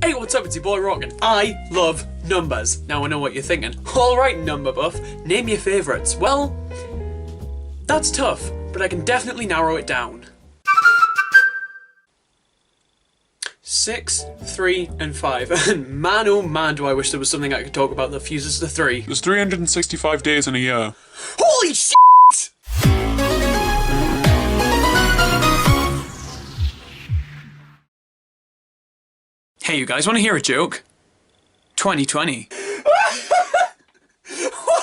Hey, what's up? It's your boy Rawk, and I love numbers. Now I know what you're thinking. Alright, number buff, name your favourites. Well, that's tough, but I can definitely narrow it down. 6, 3, and 5. And man oh man do I wish there was something I could talk about that fuses the 3. There's 365 days in a year. Holy shit! Hey, you guys, want to hear a joke? 2020. What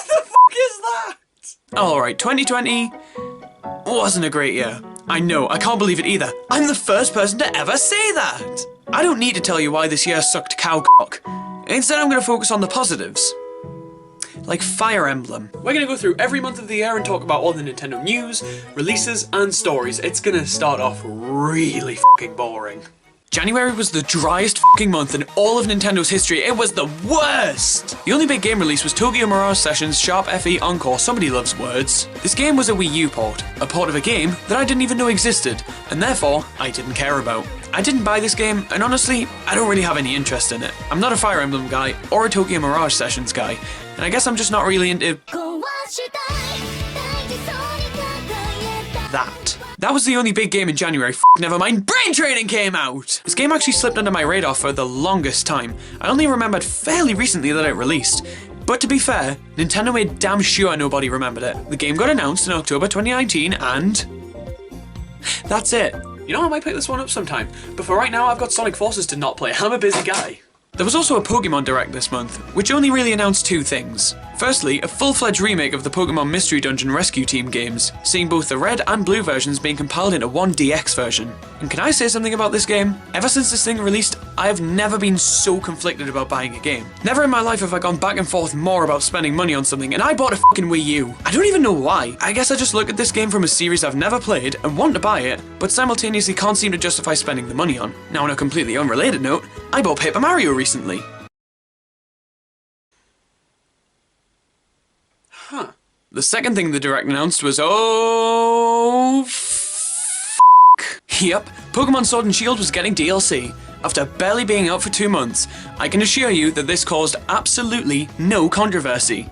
the fuck is that? Alright, 2020 wasn't a great year. I know, I can't believe it either. I'm the first person to ever say that! I don't need to tell you why this year sucked cow cock. Instead, I'm going to focus on the positives. Like Fire Emblem. We're going to go through every month of the year and talk about all the Nintendo news, releases, and stories. It's going to start off really fucking boring. January was the driest fucking month in all of Nintendo's history. It was the worst! The only big game release was Tokyo Mirage Sessions Sharp FE Encore Somebody Loves Words. This game was a Wii U port, a port of a game that I didn't even know existed, and therefore, I didn't care about. I didn't buy this game, and honestly, I don't really have any interest in it. I'm not a Fire Emblem guy, or a Tokyo Mirage Sessions guy, and I guess I'm just not really into that. That was the only big game in January. Never mind, Brain Training came out! This game actually slipped under my radar for the longest time. I only remembered fairly recently that it released. But to be fair, Nintendo made damn sure nobody remembered it. The game got announced in October 2019 and that's it. You know, I might pick this one up sometime, but for right now I've got Sonic Forces to not play. I'm a busy guy. There was also a Pokemon Direct this month, which only really announced two things. Firstly, a full-fledged remake of the Pokemon Mystery Dungeon Rescue Team games, seeing both the red and blue versions being compiled into one DX version. And can I say something about this game? Ever since this thing released, I have never been so conflicted about buying a game. Never in my life have I gone back and forth more about spending money on something, and I bought a fucking Wii U. I don't even know why. I guess I just look at this game from a series I've never played and want to buy it, but simultaneously can't seem to justify spending the money on. Now on a completely unrelated note, I bought Paper Mario recently. Huh. The second thing the Direct announced was, Yep, Pokemon Sword and Shield was getting DLC. After barely being out for 2 months, I can assure you that this caused absolutely no controversy.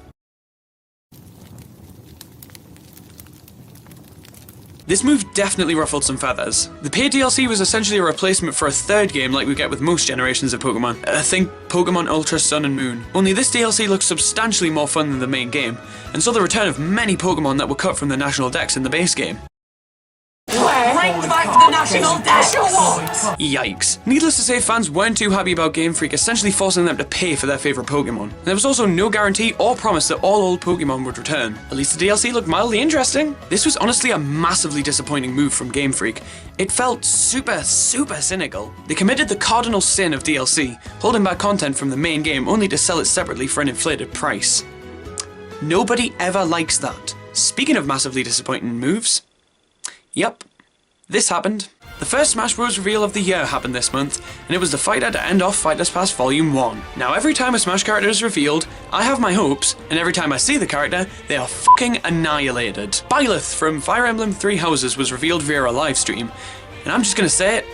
This move definitely ruffled some feathers. The paid DLC was essentially a replacement for a third game like we get with most generations of Pokemon. Think Pokemon Ultra Sun and Moon. Only this DLC looks substantially more fun than the main game, and saw the return of many Pokemon that were cut from the national decks in the base game. Bring back the National Dash Awards! Yikes. Needless to say, fans weren't too happy about Game Freak essentially forcing them to pay for their favourite Pokemon. And there was also no guarantee or promise that all old Pokemon would return. At least the DLC looked mildly interesting. This was honestly a massively disappointing move from Game Freak. It felt super cynical. They committed the cardinal sin of DLC, holding back content from the main game only to sell it separately for an inflated price. Nobody ever likes that. Speaking of massively disappointing moves, yep, this happened. The first Smash Bros. Reveal of the year happened this month, and it was the fighter to end off Fighters Pass Volume 1. Now every time a Smash character is revealed, I have my hopes, and every time I see the character, they are fucking annihilated. Byleth from Fire Emblem Three Houses was revealed via a live stream, and I'm just gonna say it,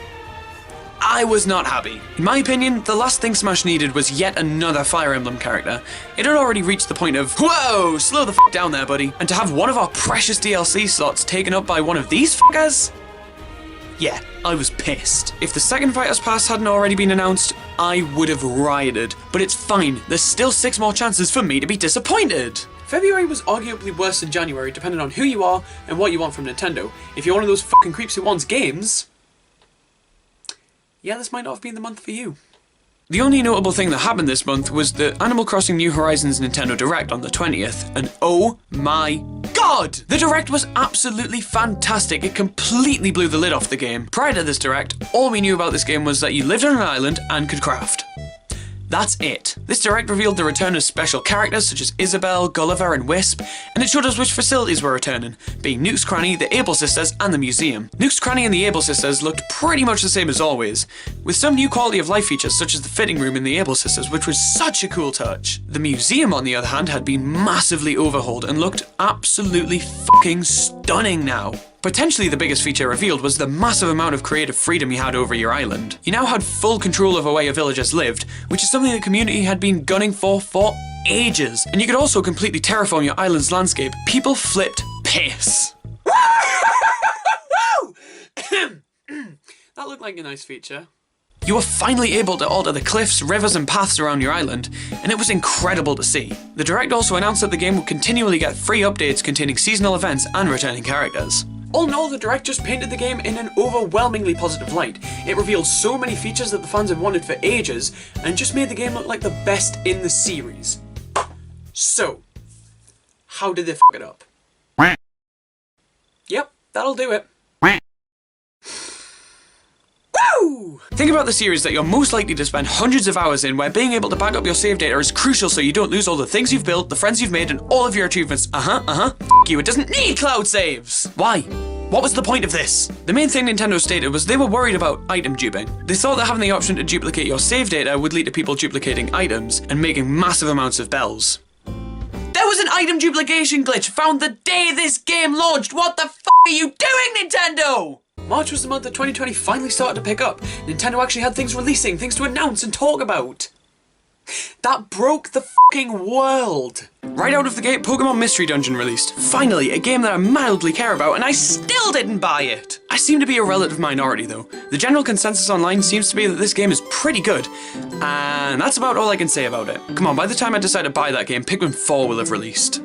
I was not happy. In my opinion, the last thing Smash needed was yet another Fire Emblem character. It had already reached the point of, whoa, slow the f down there, buddy. And to have one of our precious DLC slots taken up by one of these fuckers? Yeah, I was pissed. If the second Fighters Pass hadn't already been announced, I would have rioted. But it's fine, there's still 6 more chances for me to be disappointed. February was arguably worse than January, depending on who you are and what you want from Nintendo. If you're one of those fucking creeps who wants games, yeah, this might not have been the month for you. The only notable thing that happened this month was the Animal Crossing New Horizons Nintendo Direct on the 20th, and oh my god! The Direct was absolutely fantastic. It completely blew the lid off the game. Prior to this Direct, all we knew about this game was that you lived on an island and could craft. That's it. This Direct revealed the return of special characters such as Isabelle, Gulliver and Wisp, and it showed us which facilities were returning, being Nook's Cranny, the Able Sisters and the museum. Nook's Cranny and the Able Sisters looked pretty much the same as always, with some new quality of life features such as the fitting room in the Able Sisters, which was such a cool touch. The museum on the other hand had been massively overhauled and looked absolutely fucking stunning now. Potentially the biggest feature revealed was the massive amount of creative freedom you had over your island. You now had full control over where your villagers lived, which is something the community had been gunning for ages. And you could also completely terraform your island's landscape. People flipped piss. That looked like a nice feature. You were finally able to alter the cliffs, rivers and paths around your island, and it was incredible to see. The Direct also announced that the game would continually get free updates containing seasonal events and returning characters. All in all, the Direct just painted the game in an overwhelmingly positive light. It revealed so many features that the fans had wanted for ages, and just made the game look like the best in the series. So, how did they f*** it up? Yep, that'll do it. Woo! Think about the series that you're most likely to spend hundreds of hours in, where being able to back up your save data is crucial so you don't lose all the things you've built, the friends you've made, and all of your achievements. F you, it doesn't need cloud saves! Why? What was the point of this? The main thing Nintendo stated was they were worried about item duping. They thought that having the option to duplicate your save data would lead to people duplicating items and making massive amounts of bells. There was an item duplication glitch found the day this game launched! What the f*** are you doing, Nintendo? March was the month that 2020 finally started to pick up. Nintendo actually had things releasing, things to announce and talk about. That broke the f***ing world. Right out of the gate, Pokemon Mystery Dungeon released. Finally, a game that I mildly care about, and I still didn't buy it. I seem to be a relative minority though. The general consensus online seems to be that this game is pretty good, and that's about all I can say about it. Come on, by the time I decide to buy that game, Pikmin 4 will have released.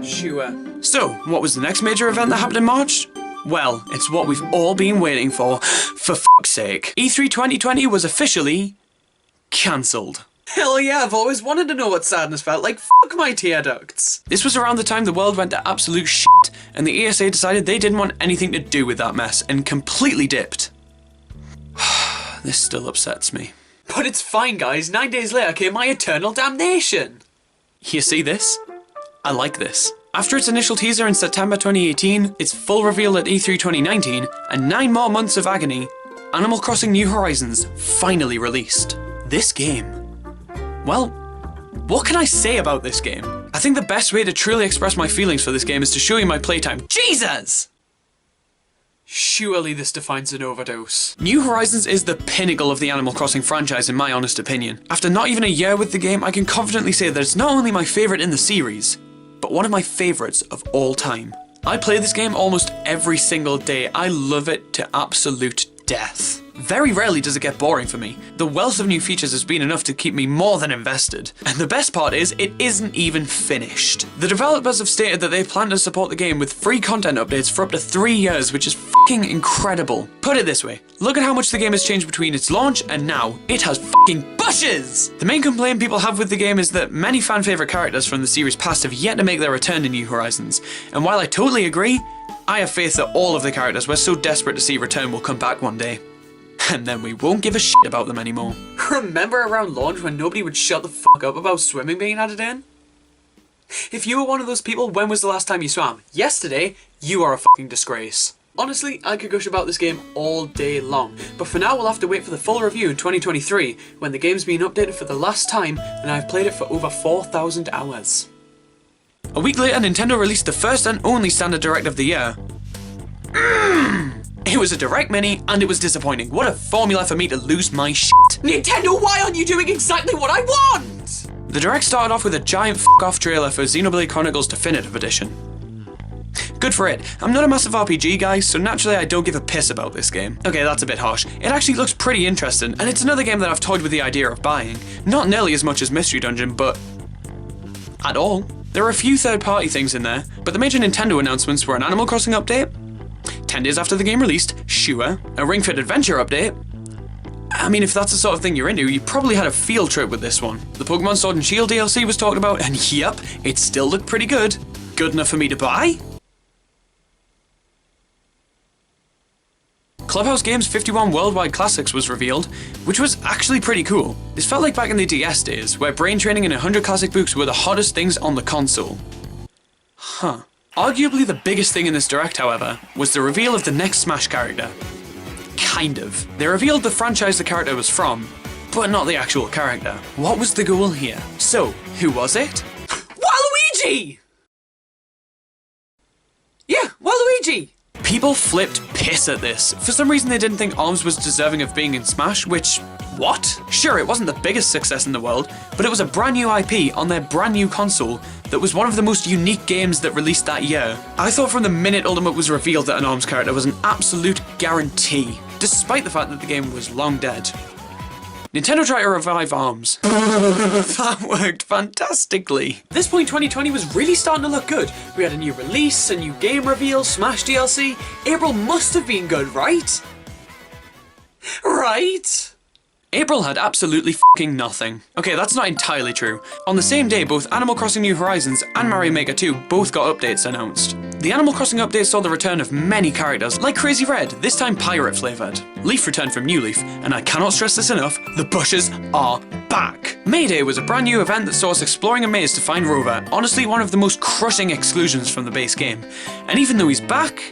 Sure. So, what was the next major event that happened in March? Well, it's what we've all been waiting for fuck's sake. E3 2020 was officially cancelled. Hell yeah, I've always wanted to know what sadness felt like. Fuck my tear ducts. This was around the time the world went to absolute shit, and the ESA decided they didn't want anything to do with that mess, and completely dipped. This still upsets me. But it's fine, guys. 9 days later came my eternal damnation. You see this? I like this. After its initial teaser in September 2018, its full reveal at E3 2019, and 9 more months of agony, Animal Crossing New Horizons finally released. This game. Well, what can I say about this game? I think the best way to truly express my feelings for this game is to show you my playtime. Jesus! Surely this defines an overdose. New Horizons is the pinnacle of the Animal Crossing franchise in my honest opinion. After not even a year with the game, I can confidently say that it's not only my favourite in the series, but one of my favourites of all time. I play this game almost every single day. I love it to absolute death. Very rarely does it get boring for me. The wealth of new features has been enough to keep me more than invested. And the best part is, it isn't even finished. The developers have stated that they plan to support the game with free content updates for up to 3 years, which is fucking incredible. Put it this way, look at how much the game has changed between its launch and now. It has fucking bushes! The main complaint people have with the game is that many fan favourite characters from the series past have yet to make their return to New Horizons. And while I totally agree, I have faith that all of the characters we're so desperate to see return will come back one day. And then we won't give a shit about them anymore. Remember around launch when nobody would shut the fuck up about swimming being added in? If you were one of those people, when was the last time you swam? Yesterday? You are a fucking disgrace. Honestly, I could gush about this game all day long, but for now we'll have to wait for the full review in 2023, when the game's been updated for the last time, and I've played it for over 4,000 hours. A week later, Nintendo released the first and only standard Direct of the year. It was a Direct Mini, and it was disappointing. What a formula for me to lose my shit. Nintendo, why aren't you doing exactly what I want? The Direct started off with a giant f***off trailer for Xenoblade Chronicles Definitive Edition. Good for it. I'm not a massive RPG guy, so naturally I don't give a piss about this game. Okay, that's a bit harsh. It actually looks pretty interesting, and it's another game that I've toyed with the idea of buying. Not nearly as much as Mystery Dungeon, but at all. There are a few third-party things in there, but the major Nintendo announcements were an Animal Crossing update, 10 days after the game released, sure, a Ring Fit Adventure update. I mean, if that's the sort of thing you're into, you probably had a field trip with this one. The Pokemon Sword and Shield DLC was talked about, and yep, it still looked pretty good. Good enough for me to buy? Clubhouse Games 51 Worldwide Classics was revealed, which was actually pretty cool. This felt like back in the DS days, where brain training and 100 classic books were the hottest things on the console. Huh. Arguably the biggest thing in this Direct, however, was the reveal of the next Smash character. Kind of. They revealed the franchise the character was from, but not the actual character. What was the goal here? So, who was it? Waluigi! Yeah, Waluigi! Luigi! People flipped piss at this. For some reason they didn't think ARMS was deserving of being in Smash, which... what? Sure, it wasn't the biggest success in the world, but it was a brand new IP on their brand new console that was one of the most unique games that released that year. I thought from the minute Ultimate was revealed that an ARMS character was an absolute guarantee, despite the fact that the game was long dead. Nintendo tried to revive ARMS. That worked fantastically. At this point, 2020 was really starting to look good. We had a new release, a new game reveal, Smash DLC. April must have been good, right? Right? April had absolutely f***ing nothing. Okay, that's not entirely true. On the same day, both Animal Crossing New Horizons and Mario Maker 2 both got updates announced. The Animal Crossing update saw the return of many characters, like Crazy Red, this time pirate flavoured. Leaf returned from New Leaf, and I cannot stress this enough, the bushes are back. Mayday was a brand new event that saw us exploring a maze to find Rover, honestly one of the most crushing exclusions from the base game. And even though he's back,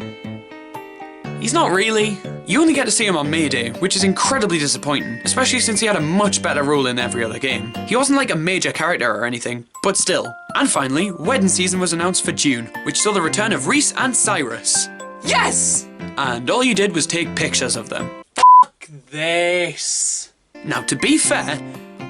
he's not really. You only get to see him on Mayday, which is incredibly disappointing, especially since he had a much better role in every other game. He wasn't like a major character or anything, but still. And finally, Wedding Season was announced for June, which saw the return of Reese and Cyrus. Yes! And all you did was take pictures of them. Fuck this. Now, to be fair,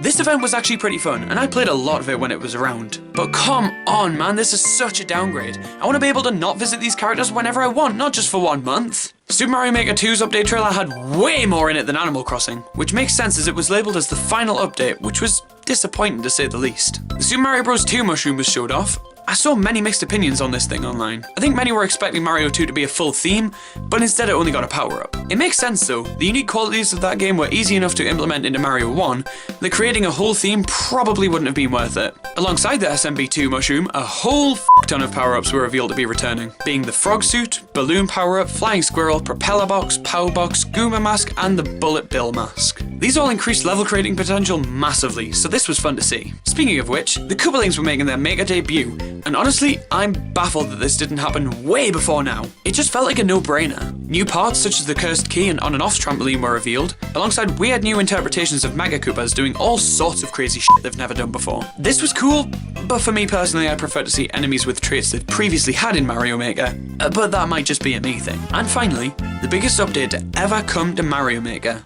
this event was actually pretty fun, and I played a lot of it when it was around. But come on, man, this is such a downgrade. I want to be able to not visit these characters whenever I want, not just for 1 month. Super Mario Maker 2's update trailer had way more in it than Animal Crossing, which makes sense as it was labelled as the final update, which was disappointing to say the least. The Super Mario Bros. 2 mushroom was showed off. I saw many mixed opinions on this thing online. I think many were expecting Mario 2 to be a full theme, but instead it only got a power-up. It makes sense though, the unique qualities of that game were easy enough to implement into Mario 1, that creating a whole theme probably wouldn't have been worth it. Alongside the SMB2 mushroom, a whole ton of power-ups were revealed to be returning, being the frog suit, balloon power-up, flying squirrel, propeller box, power box, Goomba mask, and the bullet bill mask. These all increased level creating potential massively, so this was fun to see. Speaking of which, the Koopalings were making their Maker debut, and honestly, I'm baffled that this didn't happen way before now. It just felt like a no-brainer. New parts such as the Cursed Key and On and Off trampoline were revealed, alongside weird new interpretations of Mega Koopas doing all sorts of crazy shit they've never done before. This was cool, but for me personally I prefer to see enemies with traits they've previously had in Mario Maker, but that might just be a me thing. And finally, the biggest update to ever come to Mario Maker.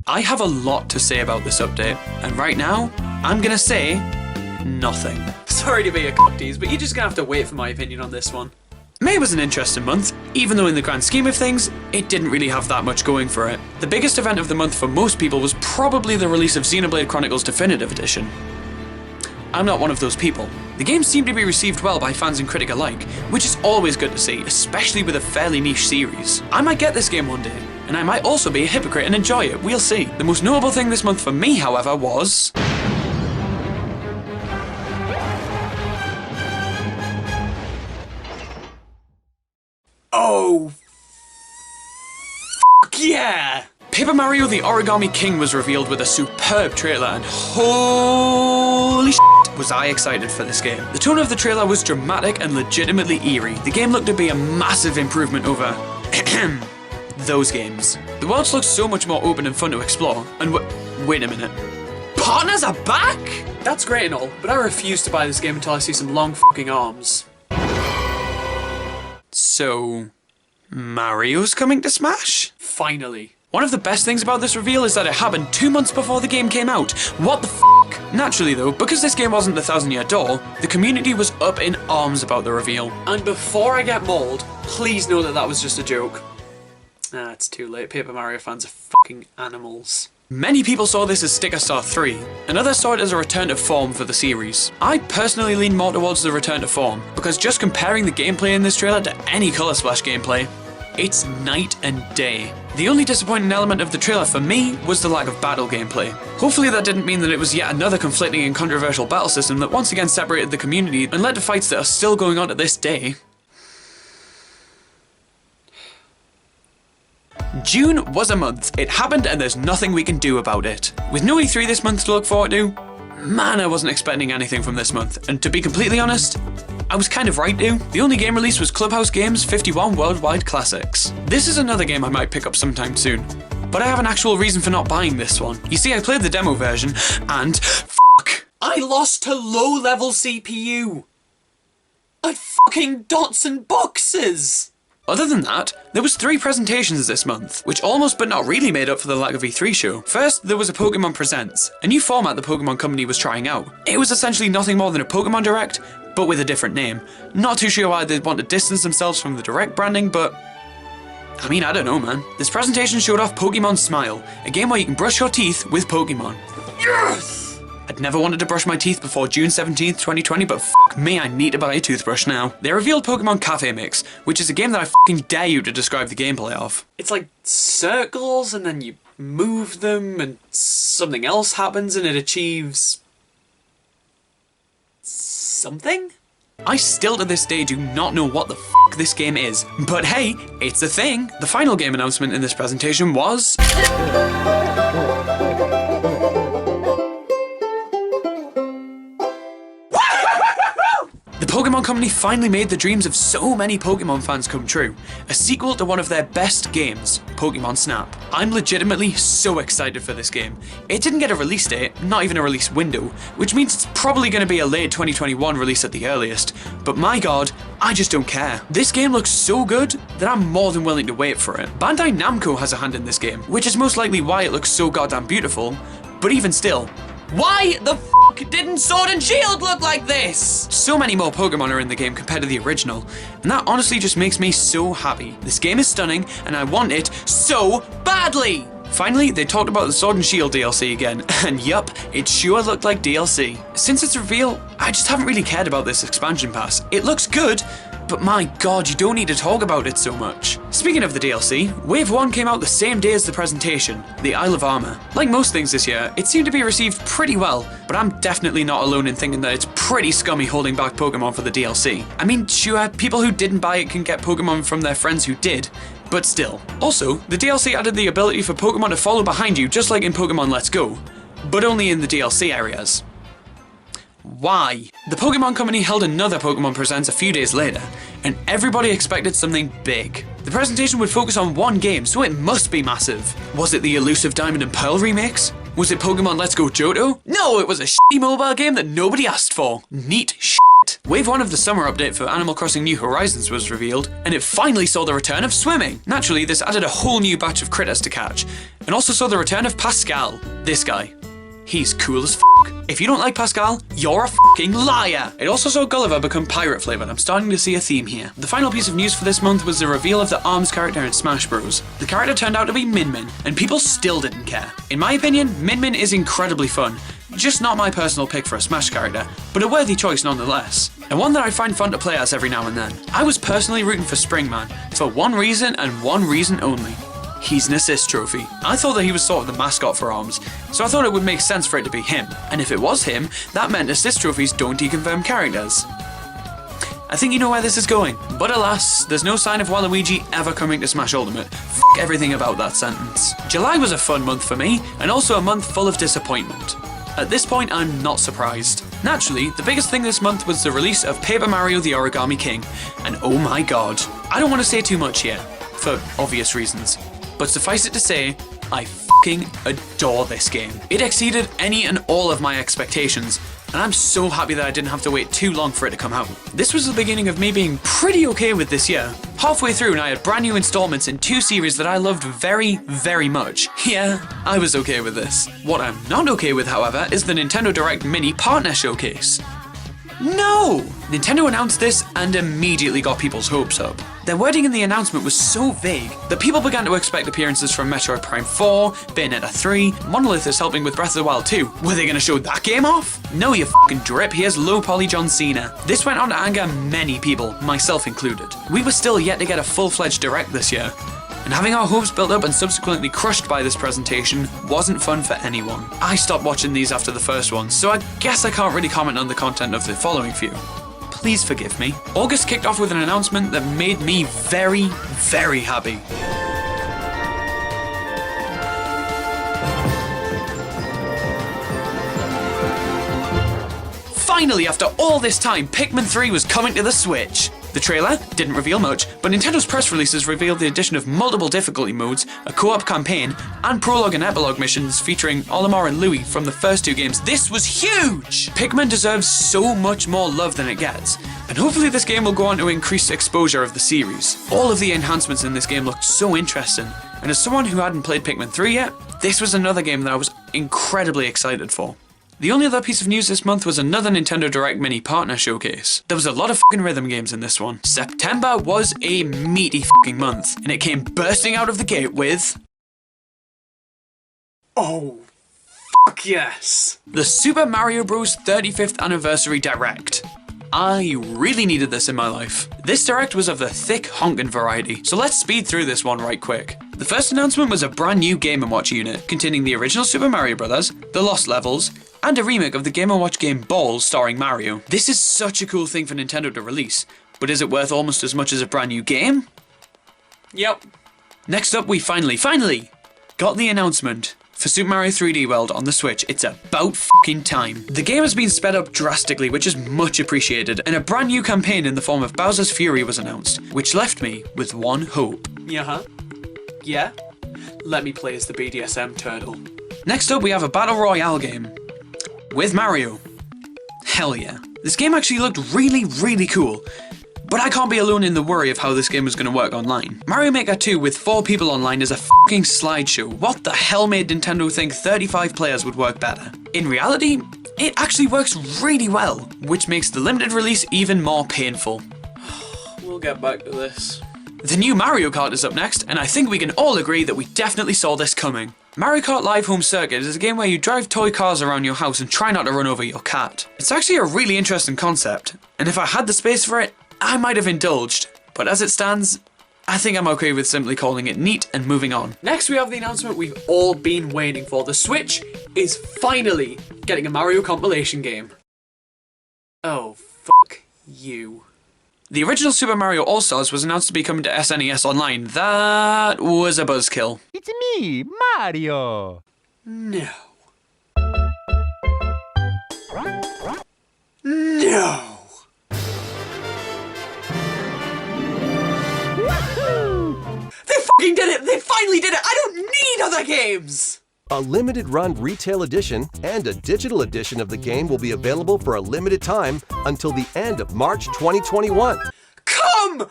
I have a lot to say about this update, and right now, I'm gonna say nothing. Sorry to be a cocktease, but you're just gonna have to wait for my opinion on this one. May was an interesting month, even though in the grand scheme of things, it didn't really have that much going for it. The biggest event of the month for most people was probably the release of Xenoblade Chronicles Definitive Edition. I'm not one of those people. The game seemed to be received well by fans and critic alike, which is always good to see, especially with a fairly niche series. I might get this game one day, and I might also be a hypocrite and enjoy it, we'll see. The most notable thing this month for me, however, was... oh, fuck yeah! Paper Mario the Origami King was revealed with a superb trailer, and holy shit was I excited for this game. The tone of the trailer was dramatic and legitimately eerie. The game looked to be a massive improvement over those games. The worlds looked so much more open and fun to explore, and wait a minute. Partners are back?! That's great and all, but I refuse to buy this game until I see some long fucking arms. So, Mario's coming to Smash? Finally. One of the best things about this reveal is that it happened 2 months before the game came out. What the f***? Naturally though, because this game wasn't the 1000-year door, the community was up in arms about the reveal. And before I get mauled, please know that that was just a joke. Ah, it's too late. Paper Mario fans are fucking animals. Many people saw this as Sticker Star 3, and others saw it as a return to form for the series. I personally lean more towards the return to form, because just comparing the gameplay in this trailer to any Color Splash gameplay, it's night and day. The only disappointing element of the trailer for me was the lack of battle gameplay. Hopefully that didn't mean that it was yet another conflicting and controversial battle system that once again separated the community and led to fights that are still going on to this day. June was a month. It happened and there's nothing we can do about it. With no E3 this month to look forward to, man, I wasn't expecting anything from this month. And to be completely honest, I was kind of right to. The only game released was Clubhouse Games' 51 Worldwide Classics. This is another game I might pick up sometime soon, but I have an actual reason for not buying this one. You see, I played the demo version and fuck, I lost to low-level CPU. I fucking dots and boxes. Other than that, there was 3 presentations this month, which almost but not really made up for the lack of E3 show. First, there was a Pokemon Presents, a new format the Pokemon Company was trying out. It was essentially nothing more than a Pokemon Direct, but with a different name. Not too sure why they'd want to distance themselves from the Direct branding, but I mean, I don't know, man. This presentation showed off Pokemon Smile, a game where you can brush your teeth with Pokemon. Yes! I'd never wanted to brush my teeth before June 17th, 2020, but f*** me, I need to buy a toothbrush now. They revealed Pokemon Cafe Mix, which is a game that I f***ing dare you to describe the gameplay of. It's like circles, and then you move them, and something else happens, and it achieves something? I still to this day do not know what the f*** this game is, but hey, it's a thing. The final game announcement in this presentation was the Pokemon Company finally made the dreams of so many Pokemon fans come true. A sequel to one of their best games, Pokemon Snap. I'm legitimately so excited for this game. It didn't get a release date, not even a release window, which means it's probably going to be a late 2021 release at the earliest. But my god, I just don't care. This game looks so good that I'm more than willing to wait for it. Bandai Namco has a hand in this game, which is most likely why it looks so goddamn beautiful, but even still, why the f*** didn't Sword and Shield look like this? So many more Pokemon are in the game compared to the original, and that honestly just makes me so happy. This game is stunning, and I want it so badly! Finally, they talked about the Sword and Shield DLC again, and yup, it sure looked like DLC. Since its reveal, I just haven't really cared about this expansion pass. It looks good, but my god, you don't need to talk about it so much. Speaking of the DLC, Wave 1 came out the same day as the presentation, the Isle of Armor. Like most things this year, it seemed to be received pretty well, but I'm definitely not alone in thinking that it's pretty scummy holding back Pokemon for the DLC. I mean, sure, people who didn't buy it can get Pokemon from their friends who did, but still. Also, the DLC added the ability for Pokemon to follow behind you just like in Pokemon Let's Go, but only in the DLC areas. Why? The Pokemon Company held another Pokemon Presents a few days later, and everybody expected something big. The presentation would focus on one game, so it must be massive. Was it the elusive Diamond and Pearl remakes? Was it Pokemon Let's Go Johto? No, it was a shitty mobile game that nobody asked for. Neat shit. Wave 1 of the summer update for Animal Crossing New Horizons was revealed, and it finally saw the return of swimming. Naturally, this added a whole new batch of critters to catch, and also saw the return of Pascal, this guy. He's cool as f***. If you don't like Pascal, you're a f***ing liar. It also saw Gulliver become pirate flavored. I'm starting to see a theme here. The final piece of news for this month was the reveal of the ARMS character in Smash Bros. The character turned out to be Min Min, and people still didn't care. In my opinion, Min Min is incredibly fun. Just not my personal pick for a Smash character, but a worthy choice nonetheless. And one that I find fun to play as every now and then. I was personally rooting for Springman, for one reason and one reason only. He's an assist trophy. I thought that he was sort of the mascot for ARMS, so I thought it would make sense for it to be him. And if it was him, that meant assist trophies don't deconfirm characters. I think you know where this is going. But alas, there's no sign of Waluigi ever coming to Smash Ultimate. F*** everything about that sentence. July was a fun month for me, and also a month full of disappointment. At this point, I'm not surprised. Naturally, the biggest thing this month was the release of Paper Mario the Origami King, and oh my god. I don't want to say too much here, for obvious reasons. But suffice it to say, I f***ing adore this game. It exceeded any and all of my expectations, and I'm so happy that I didn't have to wait too long for it to come out. This was the beginning of me being pretty okay with this year. Halfway through and I had brand new installments in 2 series that I loved very, very much. Yeah, I was okay with this. What I'm not okay with, however, is the Nintendo Direct Mini Partner Showcase. No! Nintendo announced this and immediately got people's hopes up. Their wording in the announcement was so vague that people began to expect appearances from Metroid Prime 4, Bayonetta 3, Monolith is helping with Breath of the Wild 2. Were they going to show that game off? No, you fucking drip, here's low poly John Cena. This went on to anger many people, myself included. We were still yet to get a full-fledged Direct this year, and having our hopes built up and subsequently crushed by this presentation wasn't fun for anyone. I stopped watching these after the first one, so I guess I can't really comment on the content of the following few. Please forgive me. August kicked off with an announcement that made me very, very happy. Finally, after all this time, Pikmin 3 was coming to the Switch. The trailer didn't reveal much, but Nintendo's press releases revealed the addition of multiple difficulty modes, a co-op campaign, and prologue and epilogue missions featuring Olimar and Louis from the first two games. This was huge! Pikmin deserves so much more love than it gets, and hopefully this game will go on to increase exposure of the series. All of the enhancements in this game looked so interesting, and as someone who hadn't played Pikmin 3 yet, this was another game that I was incredibly excited for. The only other piece of news this month was another Nintendo Direct Mini Partner Showcase. There was a lot of fucking rhythm games in this one. September was a meaty fucking month, and it came bursting out of the gate with... Oh, fuck yes! The Super Mario Bros. 35th Anniversary Direct. I really needed this in my life. This Direct was of the thick honkin' variety, so let's speed through this one right quick. The first announcement was a brand new Game & Watch unit, containing the original Super Mario Bros., the Lost Levels, and a remake of the Game & Watch game Ball starring Mario. This is such a cool thing for Nintendo to release, but is it worth almost as much as a brand new game? Yep. Next up, we finally got the announcement for Super Mario 3D World on the Switch. It's about fucking time. The game has been sped up drastically, which is much appreciated, and a brand new campaign in the form of Bowser's Fury was announced, which left me with one hope. Yeah? Let me play as the BDSM turtle. Next up, we have a Battle Royale game with Mario. Hell yeah. This game actually looked really, really cool, but I can't be alone in the worry of how this game was going to work online. Mario Maker 2 with 4 people online is a fucking slideshow. What the hell made Nintendo think 35 players would work better? In reality, it actually works really well, which makes the limited release even more painful. We'll get back to this. The new Mario Kart is up next, and I think we can all agree that we definitely saw this coming. Mario Kart Live Home Circuit is a game where you drive toy cars around your house and try not to run over your cat. It's actually a really interesting concept, and if I had the space for it, I might have indulged, but as it stands, I think I'm okay with simply calling it neat and moving on. Next we have the announcement we've all been waiting for. The Switch is finally getting a Mario compilation game. Oh, fuck you. The original Super Mario All-Stars was announced to be coming to SNES Online. That was a buzzkill. It's me, Mario! No. No! They fucking did it! They finally did it! I don't need other games! A limited run retail edition and a digital edition of the game will be available for a limited time until the end of March 2021. Come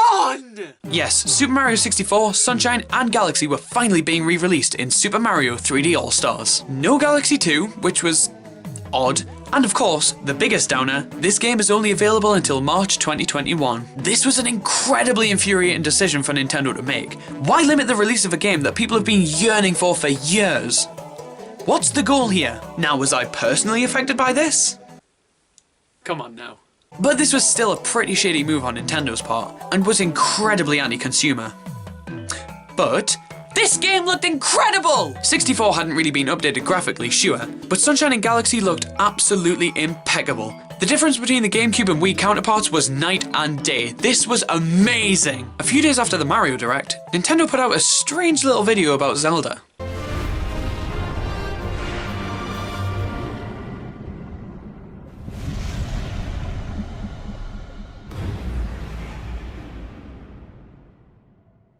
on! Yes, Super Mario 64, Sunshine, and Galaxy were finally being re-released in Super Mario 3D All-Stars. No Galaxy 2, which was odd, and of course, the biggest downer, this game is only available until March 2021. This was an incredibly infuriating decision for Nintendo to make. Why limit the release of a game that people have been yearning for years? What's the goal here? Now, was I personally affected by this? Come on now. But this was still a pretty shady move on Nintendo's part, and was incredibly anti-consumer. But this game looked incredible! 64 hadn't really been updated graphically, sure, but Sunshine and Galaxy looked absolutely impeccable. The difference between the GameCube and Wii counterparts was night and day. This was amazing! A few days after the Mario Direct, Nintendo put out a strange little video about Zelda.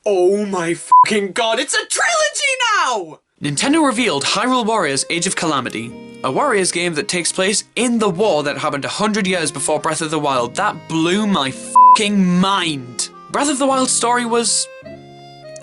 Oh my fucking god, it's a trilogy now! Nintendo revealed Hyrule Warriors Age of Calamity, a Warriors game that takes place in the war that happened 100 years before Breath of the Wild. That blew my fucking mind. Breath of the Wild's story was...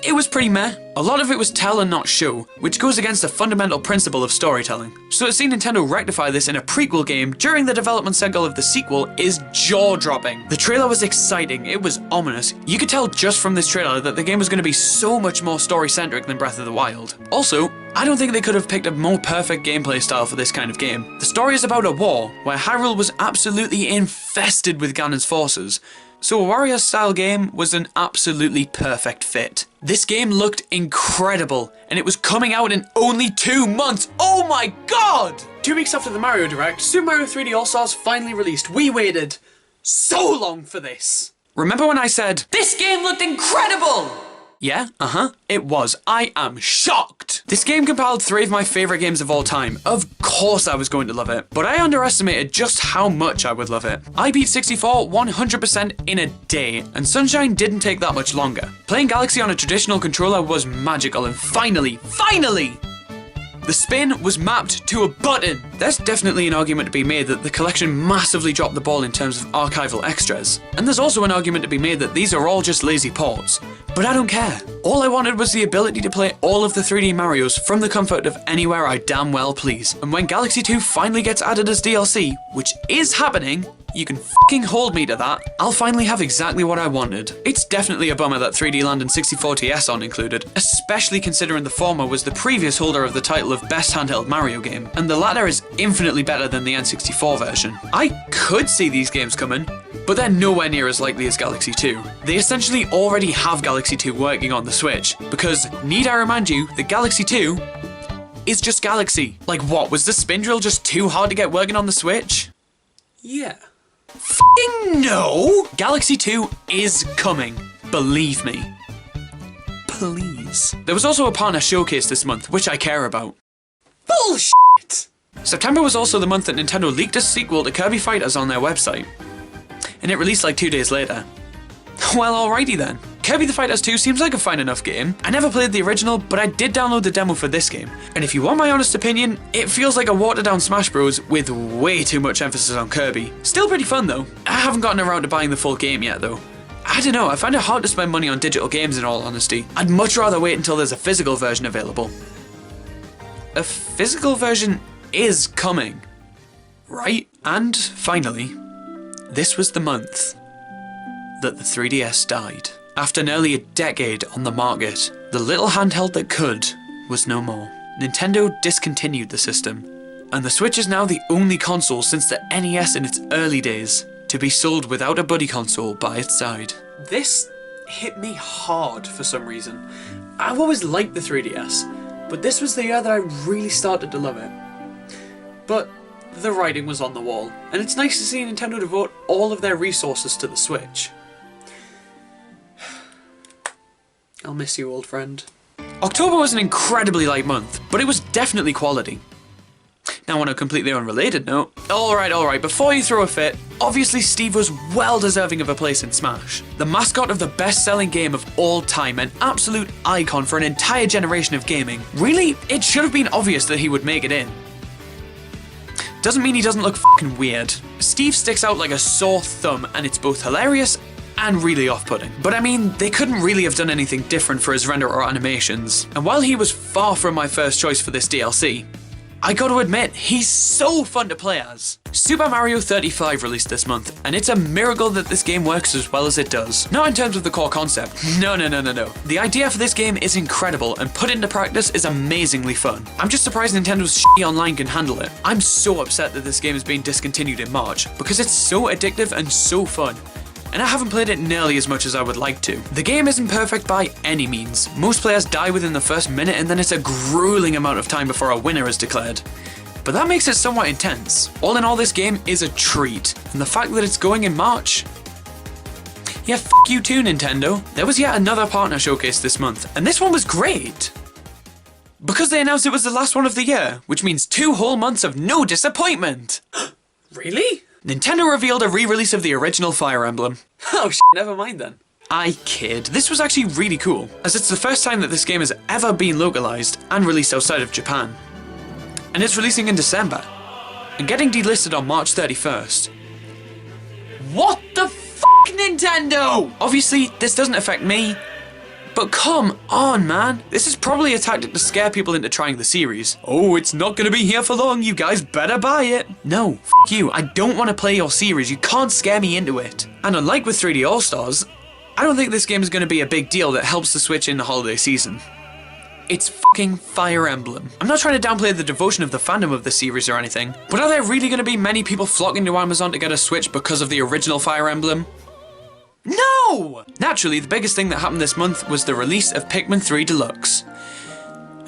it was pretty meh. A lot of it was tell and not show, which goes against a fundamental principle of storytelling. So to see Nintendo rectify this in a prequel game during the development cycle of the sequel is jaw-dropping. The trailer was exciting, it was ominous. You could tell just from this trailer that the game was going to be so much more story-centric than Breath of the Wild. Also, I don't think they could have picked a more perfect gameplay style for this kind of game. The story is about a war, where Hyrule was absolutely infested with Ganon's forces. So a Warriors-style game was an absolutely perfect fit. This game looked incredible, and it was coming out in only 2 months. Oh my god! 2 weeks after the Mario Direct, Super Mario 3D All-Stars finally released. We waited so long for this. Remember when I said, "This game looked incredible"? Yeah, it was. I am shocked! This game compiled 3 of my favourite games of all time. Of course I was going to love it, but I underestimated just how much I would love it. I beat 64 100% in a day, and Sunshine didn't take that much longer. Playing Galaxy on a traditional controller was magical, and finally, the spin was mapped to a button! There's definitely an argument to be made that the collection massively dropped the ball in terms of archival extras. And there's also an argument to be made that these are all just lazy ports. But I don't care. All I wanted was the ability to play all of the 3D Marios from the comfort of anywhere I damn well please. And when Galaxy 2 finally gets added as DLC, which is happening, you can fucking hold me to that, I'll finally have exactly what I wanted. It's definitely a bummer that 3D Land and 64TS aren't included, especially considering the former was the previous holder of the title of Best Handheld Mario Game, and the latter is infinitely better than the N64 version. I could see these games coming, but they're nowhere near as likely as Galaxy 2. They essentially already have Galaxy 2 working on the Switch, because, need I remind you, the Galaxy 2 is just Galaxy. Like what, was the spin drill just too hard to get working on the Switch? Yeah. F***ing no! Galaxy 2 is coming. Believe me. Please. There was also a partner showcase this month, which I care about. Bullshit! September was also the month that Nintendo leaked a sequel to Kirby Fighters on their website. And it released like 2 days later. Well, alrighty then. Kirby the Fighters 2 seems like a fine enough game. I never played the original, but I did download the demo for this game. And if you want my honest opinion, it feels like a watered down Smash Bros. With way too much emphasis on Kirby. Still pretty fun though. I haven't gotten around to buying the full game yet though. I don't know, I find it hard to spend money on digital games in all honesty. I'd much rather wait until there's a physical version available. A physical version is coming, right? And finally, this was the month that the 3DS died. After nearly a decade on the market, the little handheld that could was no more. Nintendo discontinued the system, and the Switch is now the only console since the NES in its early days to be sold without a buddy console by its side. This hit me hard for some reason. I've always liked the 3DS, but this was the year that I really started to love it. But the writing was on the wall, and it's nice to see Nintendo devote all of their resources to the Switch. I'll miss you, old friend. October was an incredibly light month, but it was definitely quality. Now on a completely unrelated note, alright, before you throw a fit, obviously Steve was well deserving of a place in Smash. The mascot of the best-selling game of all time, an absolute icon for an entire generation of gaming. Really, it should have been obvious that he would make it in. Doesn't mean he doesn't look fucking weird. Steve sticks out like a sore thumb, and it's both hilarious and really off-putting. But I mean, they couldn't really have done anything different for his render or animations. And while he was far from my first choice for this DLC, I gotta admit, he's so fun to play as. Super Mario 35 released this month, and it's a miracle that this game works as well as it does. Not in terms of the core concept, no. The idea for this game is incredible, and put into practice is amazingly fun. I'm just surprised Nintendo's shitty online can handle it. I'm so upset that this game is being discontinued in March, because it's so addictive and so fun. And I haven't played it nearly as much as I would like to. The game isn't perfect by any means. Most players die within the first minute, and then it's a grueling amount of time before a winner is declared. But that makes it somewhat intense. All in all, this game is a treat, and the fact that it's going in March... Yeah, f*** you too, Nintendo. There was yet another partner showcase this month, and this one was great. Because they announced it was the last one of the year, which means 2 whole months of no disappointment. Really? Nintendo revealed a re-release of the original Fire Emblem. Oh never mind then. I kid. This was actually really cool, as it's the first time that this game has ever been localized and released outside of Japan. And it's releasing in December, and getting delisted on March 31st. What the fuck, Nintendo? Obviously, this doesn't affect me, but come on, man. This is probably a tactic to scare people into trying the series. Oh, it's not gonna be here for long, you guys better buy it. No, f*** you, I don't want to play your series, you can't scare me into it. And unlike with 3D All-Stars, I don't think this game is gonna be a big deal that helps the Switch in the holiday season. It's fucking Fire Emblem. I'm not trying to downplay the devotion of the fandom of the series or anything, but are there really gonna be many people flocking to Amazon to get a Switch because of the original Fire Emblem? No! Naturally, the biggest thing that happened this month was the release of Pikmin 3 Deluxe.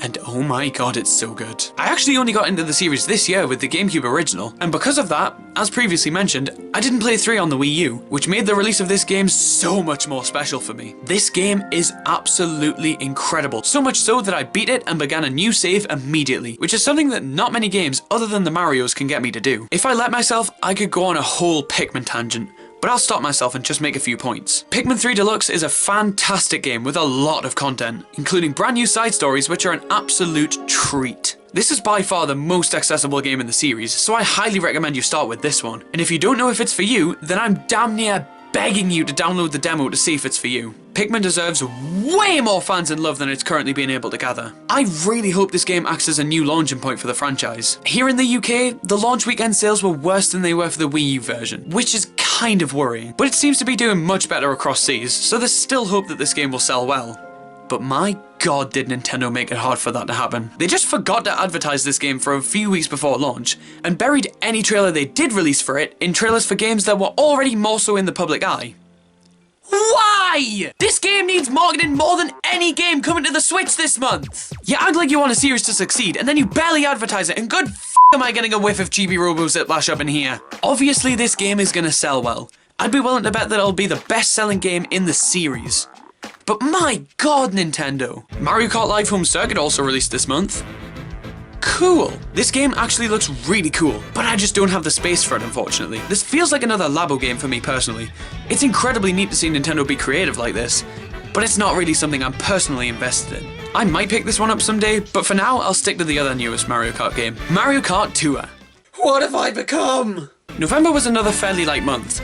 And oh my god, it's so good. I actually only got into the series this year with the GameCube original, and because of that, as previously mentioned, I didn't play 3 on the Wii U, which made the release of this game so much more special for me. This game is absolutely incredible, so much so that I beat it and began a new save immediately, which is something that not many games other than the Marios can get me to do. If I let myself, I could go on a whole Pikmin tangent, but I'll stop myself and just make a few points. Pikmin 3 Deluxe is a fantastic game with a lot of content, including brand new side stories which are an absolute treat. This is by far the most accessible game in the series, so I highly recommend you start with this one. And if you don't know if it's for you, then I'm damn near begging you to download the demo to see if it's for you. Pikmin deserves way more fans and love than it's currently being able to gather. I really hope this game acts as a new launching point for the franchise. Here in the UK, the launch weekend sales were worse than they were for the Wii U version, which is kind of worrying, but it seems to be doing much better across seas, so there's still hope that this game will sell well. But my god, did Nintendo make it hard for that to happen. They just forgot to advertise this game for a few weeks before launch, and buried any trailer they did release for it in trailers for games that were already more so in the public eye. Why? This game needs marketing more than any game coming to the Switch this month. You act like you want a series to succeed, and then you barely advertise it, and good am I getting a whiff of Chibi Robo Ziplash up in here. Obviously this game is gonna sell well. I'd be willing to bet that it'll be the best selling game in the series. But my god, Nintendo! Mario Kart Live Home Circuit also released this month. Cool. This game actually looks really cool, but I just don't have the space for it, unfortunately. This feels like another Labo game for me personally. It's incredibly neat to see Nintendo be creative like this, but it's not really something I'm personally invested in. I might pick this one up someday, but for now I'll stick to the other newest Mario Kart game, Mario Kart Tour. What have I become? November was another fairly light month,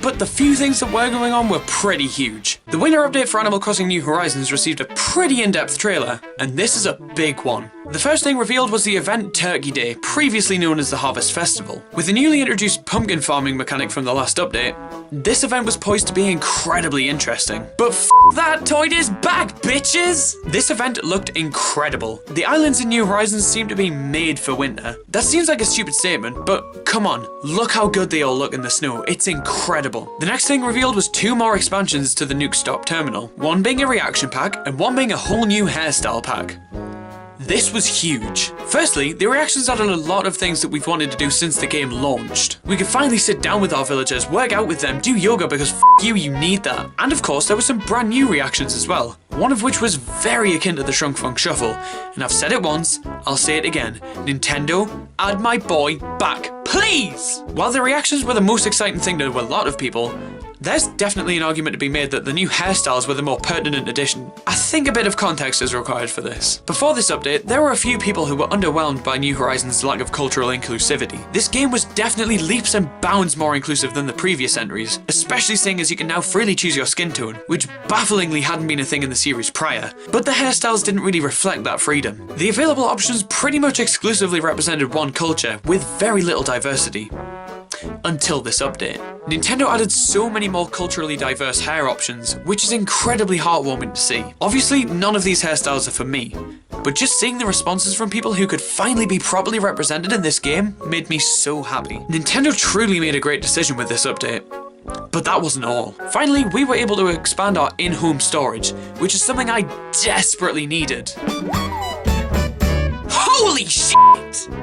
but the few things that were going on were pretty huge. The winter update for Animal Crossing New Horizons received a pretty in-depth trailer, and this is a big one. The first thing revealed was the event Turkey Day, previously known as the Harvest Festival. With the newly introduced pumpkin farming mechanic from the last update, this event was poised to be incredibly interesting. But f that, Toyd is back, bitches! This event looked incredible. The islands in New Horizons seem to be made for winter. That seems like a stupid statement, but come on, look how good they all look in the snow. It's incredible. The next thing revealed was 2 more expansions to the Nuke Stop terminal, one being a reaction pack and one being a whole new hairstyle pack. This was huge. Firstly, the reactions added a lot of things that we've wanted to do since the game launched. We could finally sit down with our villagers, work out with them, do yoga because f you need that. And of course there were some brand new reactions as well, one of which was very akin to the Shrunk Funk Shuffle. And I've said it once, I'll say it again. Nintendo, add my boy back, please! While the reactions were the most exciting thing to a lot of people, there's definitely an argument to be made that the new hairstyles were the more pertinent addition. I think a bit of context is required for this. Before this update, there were a few people who were underwhelmed by New Horizons' lack of cultural inclusivity. This game was definitely leaps and bounds more inclusive than the previous entries, especially seeing as you can now freely choose your skin tone, which bafflingly hadn't been a thing in the series prior. But the hairstyles didn't really reflect that freedom. The available options pretty much exclusively represented one culture, with very little diversity. Until this update. Nintendo added so many more culturally diverse hair options, which is incredibly heartwarming to see. Obviously, none of these hairstyles are for me, but just seeing the responses from people who could finally be properly represented in this game made me so happy. Nintendo truly made a great decision with this update. But that wasn't all. Finally, we were able to expand our in-home storage, which is something I desperately needed. Holy shit!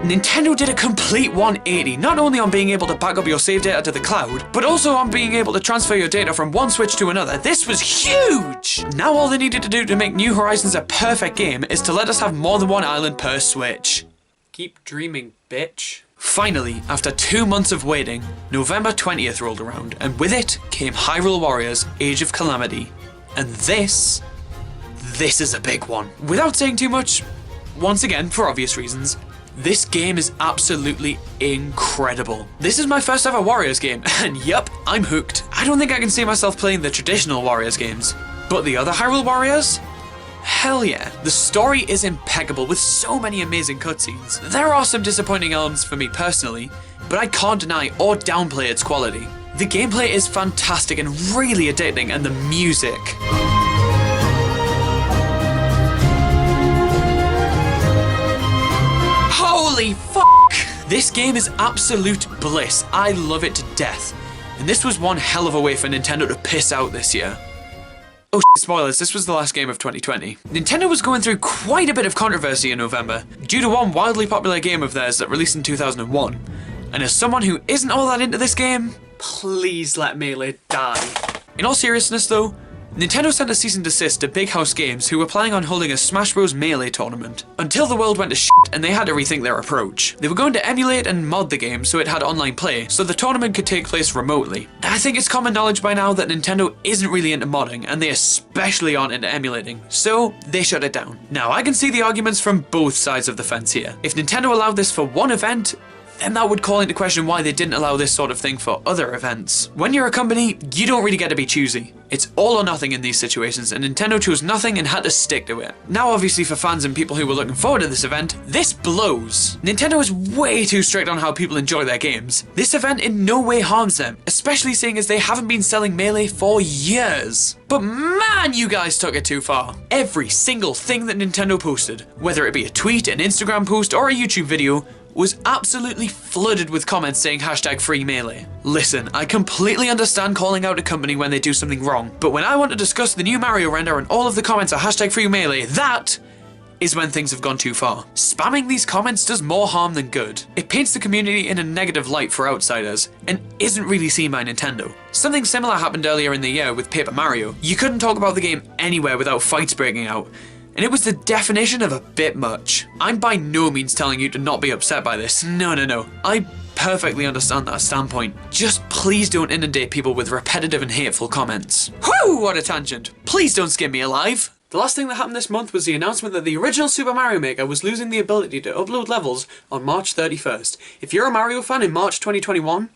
Nintendo did a complete 180, not only on being able to back up your save data to the cloud, but also on being able to transfer your data from one Switch to another. This was huge! Now all they needed to do to make New Horizons a perfect game is to let us have more than one island per Switch. Keep dreaming, bitch. Finally, after 2 months of waiting, November 20th rolled around, and with it came Hyrule Warriors Age of Calamity. And this is a big one. Without saying too much, once again, for obvious reasons, this game is absolutely incredible. This is my first ever Warriors game, and yup, I'm hooked. I don't think I can see myself playing the traditional Warriors games, but the other Hyrule Warriors? Hell yeah. The story is impeccable with so many amazing cutscenes. There are some disappointing elements for me personally, but I can't deny or downplay its quality. The gameplay is fantastic and really addicting, and the music. Holy fuck! This game is absolute bliss. I love it to death. And this was one hell of a way for Nintendo to piss out this year. Oh shit, spoilers, this was the last game of 2020. Nintendo was going through quite a bit of controversy in November, due to one wildly popular game of theirs that released in 2001. And as someone who isn't all that into this game, Please let Melee die. in all seriousness though, Nintendo sent a cease and desist to Big House Games who were planning on holding a Smash Bros. Melee tournament. Until the world went to shit and they had to rethink their approach. They were going to emulate and mod the game so it had online play, so the tournament could take place remotely. I think it's common knowledge by now that Nintendo isn't really into modding, and they especially aren't into emulating, so they shut it down. Now I can see the arguments from both sides of the fence here. If Nintendo allowed this for one event, then that would call into question why they didn't allow this sort of thing for other events. When you're a company, you don't really get to be choosy. It's all or nothing in these situations, and Nintendo chose nothing and had to stick to it. Now obviously for fans and people who were looking forward to this event, this blows. Nintendo is way too strict on how people enjoy their games. This event in no way harms them, especially seeing as they haven't been selling Melee for years. But man, you guys took it too far. Every single thing that Nintendo posted, whether it be a tweet, an Instagram post, or a YouTube video, was absolutely flooded with comments saying #free Melee. Listen, I completely understand calling out a company when they do something wrong, but when I want to discuss the new Mario render and all of the comments are #free Melee, that is when things have gone too far. Spamming these comments does more harm than good. It paints the community in a negative light for outsiders, and isn't really seen by Nintendo. Something similar happened earlier in the year with Paper Mario. You couldn't talk about the game anywhere without fights breaking out, and it was the definition of a bit much. I'm by no means telling you to not be upset by this. No. I perfectly understand that standpoint. Just please don't inundate people with repetitive and hateful comments. Whew, what a tangent. Please don't skin me alive. The last thing that happened this month was the announcement that the original Super Mario Maker was losing the ability to upload levels on March 31st. If you're a Mario fan in March 2021,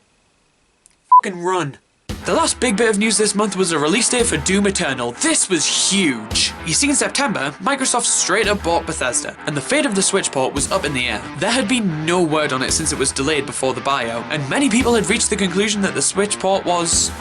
fucking run. The last big bit of news this month was the release date for Doom Eternal. This was huge. You see, in September, Microsoft straight up bought Bethesda, and the fate of the Switch port was up in the air. There had been no word on it since it was delayed before the buyout, and many people had reached the conclusion that the Switch port was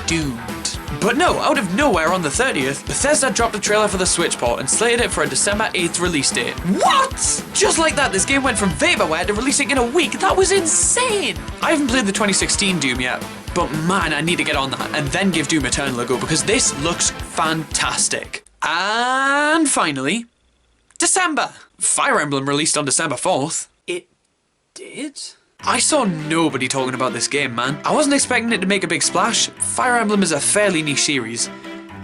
doomed. But no, out of nowhere on the 30th, Bethesda dropped a trailer for the Switch port and slated it for a December 8th release date. What? Just like that, this game went from vaporware to releasing in a week. That was insane! I haven't played the 2016 Doom yet, but man, I need to get on that and then give Doom Eternal a go because this looks fantastic. And finally, December! Fire Emblem released on December 4th. It did? I saw nobody talking about this game, man. I wasn't expecting it to make a big splash. Fire Emblem is a fairly niche series.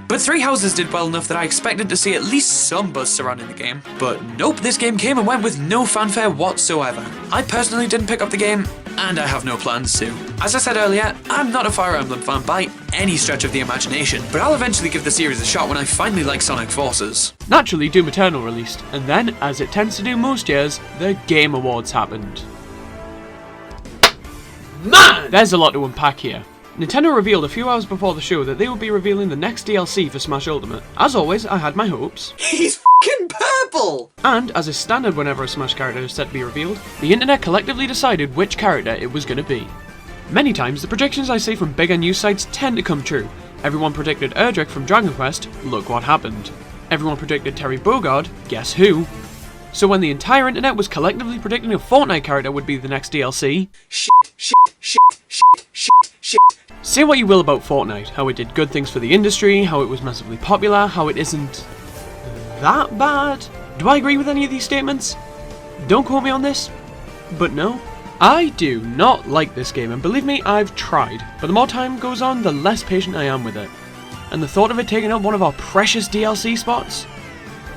But Three Houses did well enough that I expected to see at least some buzz surrounding the game. But nope, this game came and went with no fanfare whatsoever. I personally didn't pick up the game, and I have no plans to. As I said earlier, I'm not a Fire Emblem fan by any stretch of the imagination, but I'll eventually give the series a shot when I finally like Sonic Forces. Naturally, Doom Eternal released, and then, as it tends to do most years, the Game Awards happened. Man! There's a lot to unpack here. Nintendo revealed a few hours before the show that they would be revealing the next DLC for Smash Ultimate. As always, I had my hopes. He's f***ing purple! And, as is standard whenever a Smash character is set to be revealed, the internet collectively decided which character it was going to be. Many times, the predictions I see from bigger news sites tend to come true. Everyone predicted Erdrick from Dragon Quest, look what happened. Everyone predicted Terry Bogard, guess who? So when the entire internet was collectively predicting a Fortnite character would be the next DLC, say what you will about Fortnite, how it did good things for the industry, how it was massively popular, how it isn't that bad. Do I agree with any of these statements? Don't quote me on this, but no. I do not like this game, and believe me, I've tried, but the more time goes on, the less patient I am with it. And the thought of it taking up one of our precious DLC spots?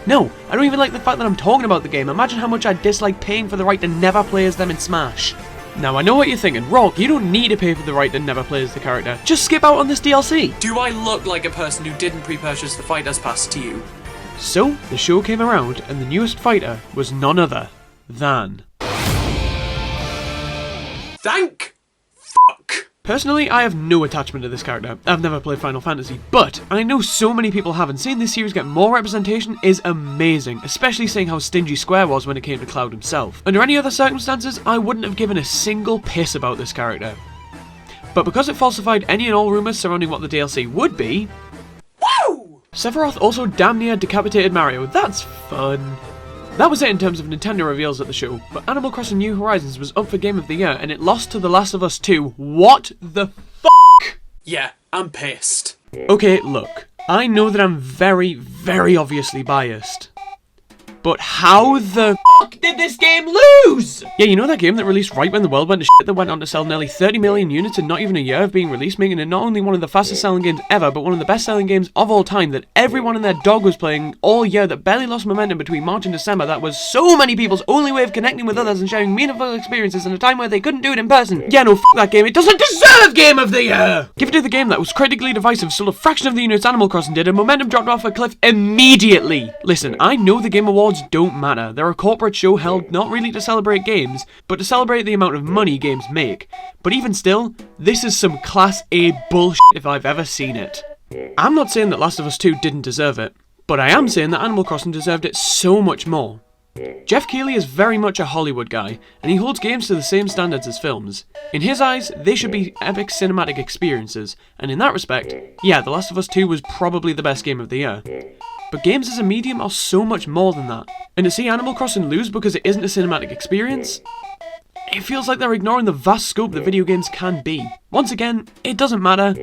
No, I don't even like the fact that I'm talking about the game. Imagine how much I dislike paying for the right to never play as them in Smash. Now I know what you're thinking, Rawk, you don't need to pay for the right to never play as the character. Just skip out on this DLC. Do I look like a person who didn't pre-purchase the Fighters Pass to you? So, the show came around, and the newest fighter was none other than... Thank fuck! Personally, I have no attachment to this character. I've never played Final Fantasy, but I know so many people have, and seeing this series get more representation is amazing, especially seeing how stingy Square was when it came to Cloud himself. Under any other circumstances, I wouldn't have given a single piss about this character. But because it falsified any and all rumours surrounding what the DLC would be, Woo! Sephiroth also damn near decapitated Mario. That's fun. That was it in terms of Nintendo reveals at the show, but Animal Crossing New Horizons was up for Game of the Year and it lost to The Last of Us 2. What the f***? Yeah, I'm pissed. Okay, look, I know that I'm very, very obviously biased. But how the fuck did this game lose? Yeah, you know that game that released right when the world went to shit that went on to sell nearly 30 million units in not even a year of being released, making it not only one of the fastest selling games ever, but one of the best selling games of all time that everyone and their dog was playing all year, that barely lost momentum between March and December, that was so many people's only way of connecting with others and sharing meaningful experiences in a time where they couldn't do it in person. Yeah, no, f that game, it doesn't deserve Game of the Year! Give it to the game that was critically divisive, sold a fraction of the units Animal Crossing did, and momentum dropped off a cliff immediately. Listen, I know the Game Awards don't matter. They're a corporate show held not really to celebrate games, but to celebrate the amount of money games make. But even still, this is some Class A bullshit if I've ever seen it. I'm not saying that Last of Us 2 didn't deserve it, but I am saying that Animal Crossing deserved it so much more. Jeff Keighley is very much a Hollywood guy, and he holds games to the same standards as films. In his eyes, they should be epic cinematic experiences, and in that respect, yeah, The Last of Us 2 was probably the best game of the year. But games as a medium are so much more than that. And to see Animal Crossing lose because it isn't a cinematic experience, it feels like they're ignoring the vast scope that video games can be. Once again, it doesn't matter,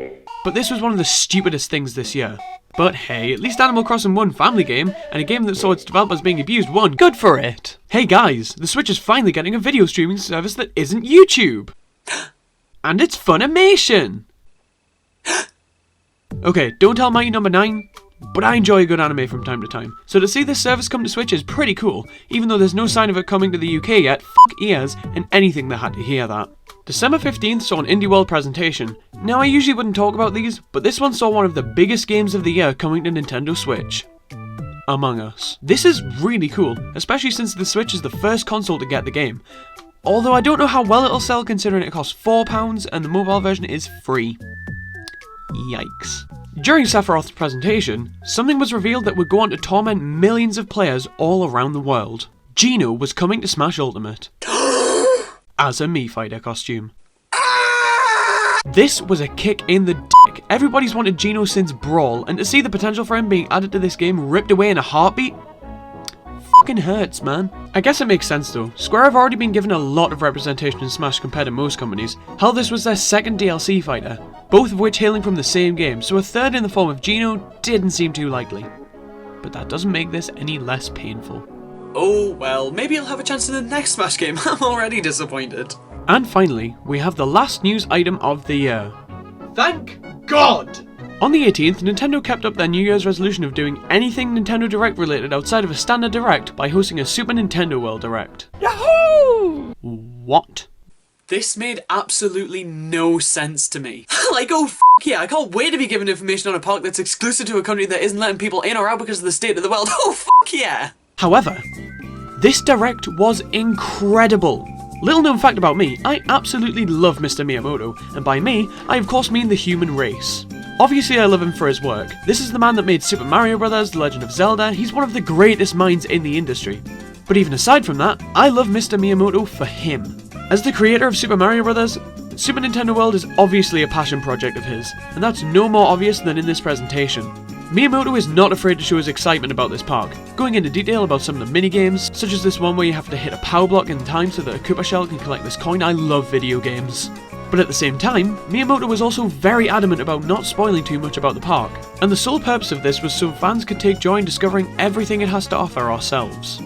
but this was one of the stupidest things this year. But hey, at least Animal Crossing won Family Game, and a game that saw its developers being abused won. Good for it! Hey guys, the Switch is finally getting a video streaming service that isn't YouTube! And it's Funimation! Okay, don't tell Mighty Number 9, but I enjoy a good anime from time to time, so to see this service come to Switch is pretty cool, even though there's no sign of it coming to the UK yet. Fuck ears and anything that had to hear that. December 15th saw an Indie World presentation. Now I usually wouldn't talk about these, but this one saw one of the biggest games of the year coming to Nintendo Switch. Among Us. This is really cool, especially since the Switch is the first console to get the game. Although I don't know how well it'll sell considering it costs £4 and the mobile version is free. Yikes. During Sephiroth's presentation, something was revealed that would go on to torment millions of players all around the world. Geno was coming to Smash Ultimate. As a Mii Fighter costume. This was a kick in the dick. Everybody's wanted Geno since Brawl, and to see the potential for him being added to this game ripped away in a heartbeat? Fucking hurts, man. I guess it makes sense though. Square have already been given a lot of representation in Smash compared to most companies. Hell, this was their second DLC fighter, both of which hailing from the same game, so a third in the form of Geno didn't seem too likely. But that doesn't make this any less painful. Oh well, maybe he'll have a chance in the next Smash game. I'm already disappointed. And finally, we have the last news item of the year. Thank God! On the 18th, Nintendo kept up their New Year's resolution of doing anything Nintendo Direct related outside of a standard Direct by hosting a Super Nintendo World Direct. Yahoo! What? This made absolutely no sense to me. Like, oh f yeah, I can't wait to be given information on a park that's exclusive to a country that isn't letting people in or out because of the state of the world. Oh f yeah! However, this Direct was incredible. Little known fact about me, I absolutely love Mr. Miyamoto, and by me, I of course mean the human race. Obviously I love him for his work. This is the man that made Super Mario Bros., The Legend of Zelda. He's one of the greatest minds in the industry. But even aside from that, I love Mr. Miyamoto for him. As the creator of Super Mario Bros., Super Nintendo World is obviously a passion project of his, and that's no more obvious than in this presentation. Miyamoto is not afraid to show his excitement about this park, going into detail about some of the minigames, such as this one where you have to hit a power block in time so that a Koopa shell can collect this coin. I love video games. But at the same time, Miyamoto was also very adamant about not spoiling too much about the park, and the sole purpose of this was so fans could take joy in discovering everything it has to offer ourselves.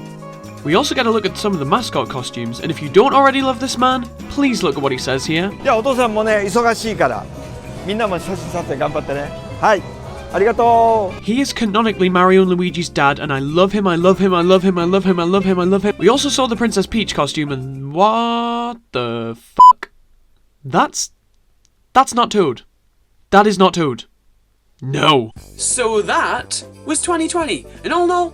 We also get a look at some of the mascot costumes, and if you don't already love this man, please look at what he says here. じゃあお父さんもね忙しいからみんなも写真撮影頑張ってねはいありがとう He is canonically Mario and Luigi's dad, and I love him, I love him, I love him, I love him, I love him, I love him. We also saw the Princess Peach costume, and what the fuck? That's not Toad. That is not Toad. No. So that was 2020, and all in all,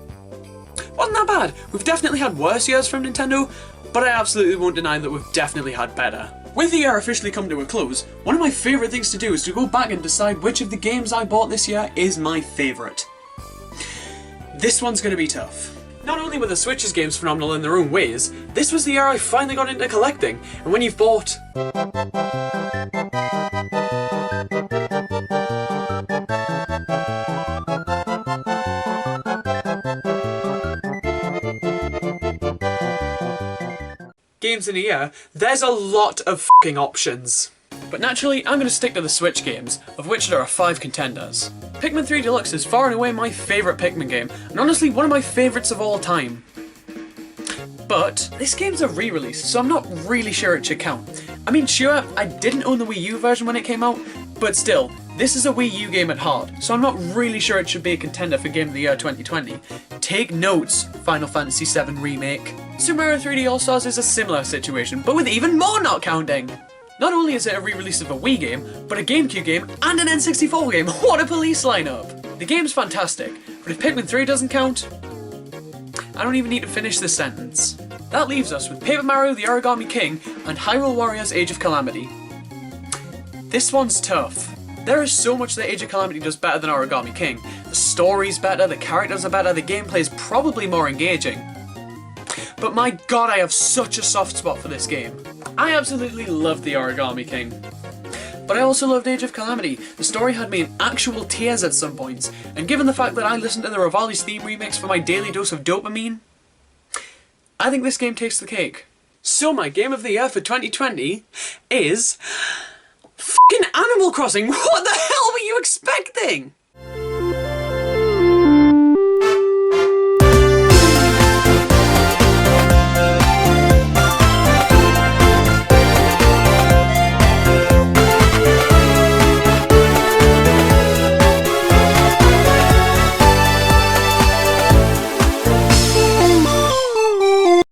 wasn't that bad. We've definitely had worse years from Nintendo, but I absolutely won't deny that we've definitely had better. With the year officially come to a close, one of my favourite things to do is to go back and decide which of the games I bought this year is my favourite. This one's going to be tough. Not only were the Switch's games phenomenal in their own ways, this was the year I finally got into collecting, and when you've bought... games in a year, there's a lot of fucking options. But naturally, I'm going to stick to the Switch games, of which there are 5 contenders. Pikmin 3 Deluxe is far and away my favourite Pikmin game, and honestly one of my favourites of all time. But this game's a re-release, so I'm not really sure it should count. I mean, sure, I didn't own the Wii U version when it came out, but still, this is a Wii U game at heart, so I'm not really sure it should be a contender for Game of the Year 2020. Take notes, Final Fantasy VII Remake. Super Mario 3D All-Stars is a similar situation, but with even more not counting! Not only is it a re-release of a Wii game, but a GameCube game and an N64 game. What a police lineup! The game's fantastic, but if Pikmin 3 doesn't count, I don't even need to finish this sentence. That leaves us with Paper Mario the Origami King and Hyrule Warriors Age of Calamity. This one's tough. There is so much that Age of Calamity does better than Origami King. The story's better, the characters are better, the gameplay is probably more engaging. But my god, I have such a soft spot for this game. I absolutely loved the Origami King. But I also loved Age of Calamity. The story had me in actual tears at some points, and given the fact that I listened to the Rivali's theme remix for my daily dose of dopamine, I think this game takes the cake. So my Game of the Year for 2020 is... F***ing Animal Crossing! What the hell were you expecting?